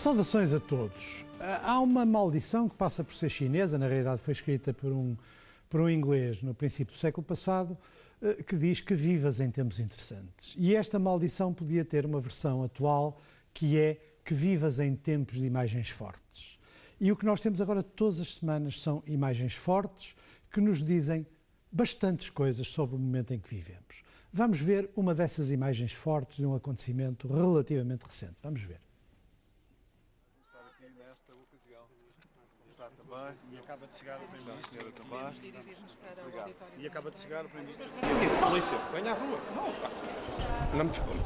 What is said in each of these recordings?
Saudações a todos. Há uma maldição que passa por ser chinesa, na realidade foi escrita por um inglês no princípio do século passado, que diz que vivas em tempos interessantes. E esta maldição podia ter uma versão atual, que é que vivas em tempos de imagens fortes. E o que nós temos agora todas as semanas são imagens fortes que nos dizem bastantes coisas sobre o momento em que vivemos. Vamos ver uma dessas imagens fortes de um acontecimento relativamente recente. Vamos ver. Também. E acaba de chegar o Primeiro-Ministro. Senhora também. Obrigado. E acaba de chegar o Primeiro-Ministro. Polícia, venha à rua.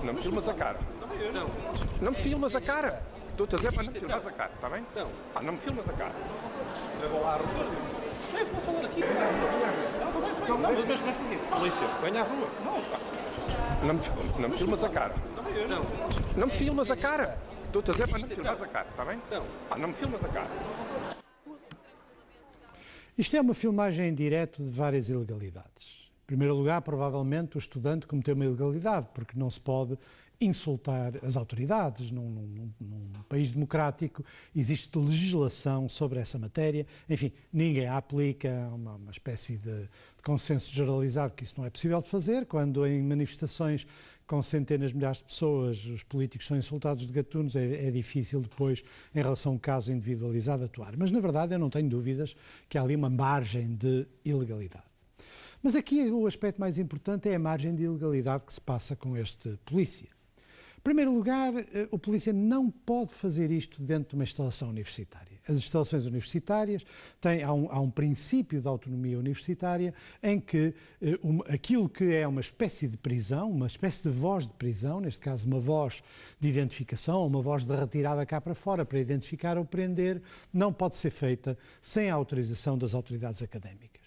Não me filmas a cara. Não me filmas a cara. Estou a dizer para não me filmas a cara, está bem? Não me filmas a cara. Eu vou lá resolver isso. Eu posso falar aqui. Mas porquê? Polícia, venha à rua. Não me filmas a cara. Não me filmas a cara. Estou a dizer para não me filmas a cara, está bem? Não me filmas a cara. Isto é uma filmagem em direto de várias ilegalidades. Em primeiro lugar, provavelmente, o estudante cometeu uma ilegalidade, porque não se pode insultar as autoridades. Num país democrático existe legislação sobre essa matéria. Enfim, ninguém a aplica, há uma espécie de consenso generalizado que isso não é possível de fazer. Quando em manifestações com centenas de milhares de pessoas os políticos são insultados de gatunos, é difícil depois, em relação a um caso individualizado, atuar. Mas, na verdade, eu não tenho dúvidas que há ali uma margem de ilegalidade. Mas aqui o aspecto mais importante é a margem de ilegalidade que se passa com este polícia. Em primeiro lugar, o polícia não pode fazer isto dentro de uma instalação universitária. As instalações universitárias há um princípio de autonomia universitária em que aquilo que é uma espécie de prisão, uma espécie de voz de prisão, neste caso uma voz de identificação, uma voz de retirada cá para fora para identificar ou prender, não pode ser feita sem a autorização das autoridades académicas.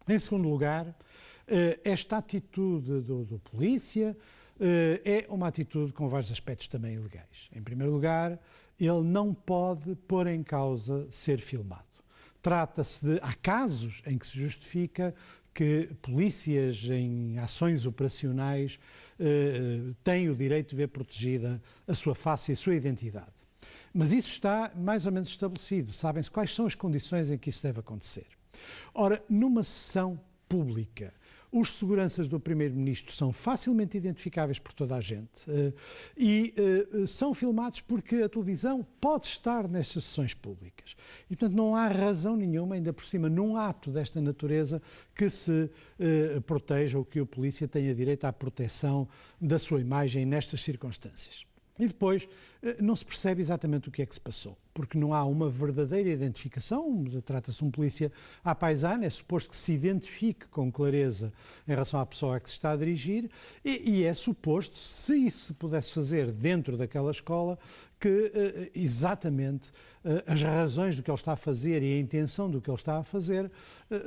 Em segundo lugar, esta atitude do polícia é uma atitude com vários aspectos também ilegais. Em primeiro lugar, ele não pode pôr em causa ser filmado. Trata-se de... Há casos em que se justifica que polícias em ações operacionais têm o direito de ver protegida a sua face e a sua identidade. Mas isso está mais ou menos estabelecido. Sabem-se quais são as condições em que isso deve acontecer. Ora, numa sessão pública, os seguranças do Primeiro-Ministro são facilmente identificáveis por toda a gente e são filmados porque a televisão pode estar nestas sessões públicas. E, portanto, não há razão nenhuma, ainda por cima, num ato desta natureza, que se proteja ou que o polícia tenha direito à proteção da sua imagem nestas circunstâncias. E depois não se percebe exatamente o que é que se passou, porque não há uma verdadeira identificação. Trata-se de um polícia à paisana, é suposto que se identifique com clareza em relação à pessoa a que se está a dirigir e é suposto, se isso se pudesse fazer dentro daquela escola, que exatamente as razões do que ele está a fazer e a intenção do que ele está a fazer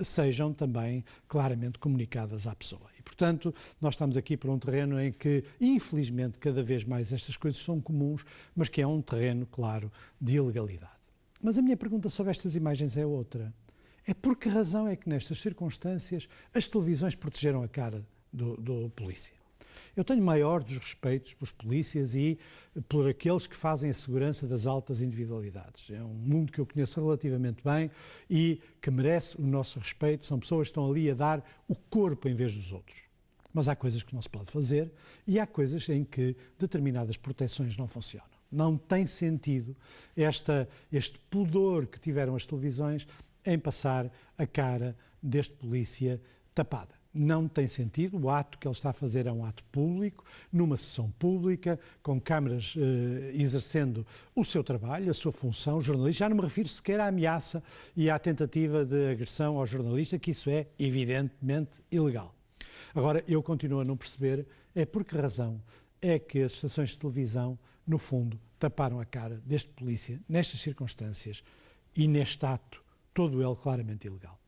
sejam também claramente comunicadas à pessoa. E, portanto, nós estamos aqui por um terreno em que, infelizmente, cada vez mais estas coisas são comuns, mas que é um terreno, claro, de ilegalidade. Mas a minha pergunta sobre estas imagens é outra. É por que razão é que, nestas circunstâncias, as televisões protegeram a cara do polícia? Eu tenho maior dos respeitos pelos polícias e por aqueles que fazem a segurança das altas individualidades. É um mundo que eu conheço relativamente bem e que merece o nosso respeito. São pessoas que estão ali a dar o corpo em vez dos outros. Mas há coisas que não se pode fazer e há coisas em que determinadas proteções não funcionam. Não tem sentido este pudor que tiveram as televisões em passar a cara deste polícia tapada. Não tem sentido, o ato que ele está a fazer é um ato público, numa sessão pública, com câmaras exercendo o seu trabalho, a sua função, jornalista. Já não me refiro sequer à ameaça e à tentativa de agressão ao jornalista, que isso é evidentemente ilegal. Agora, eu continuo a não perceber por que razão é que as estações de televisão, no fundo, taparam a cara deste polícia, nestas circunstâncias e neste ato, todo ele claramente ilegal.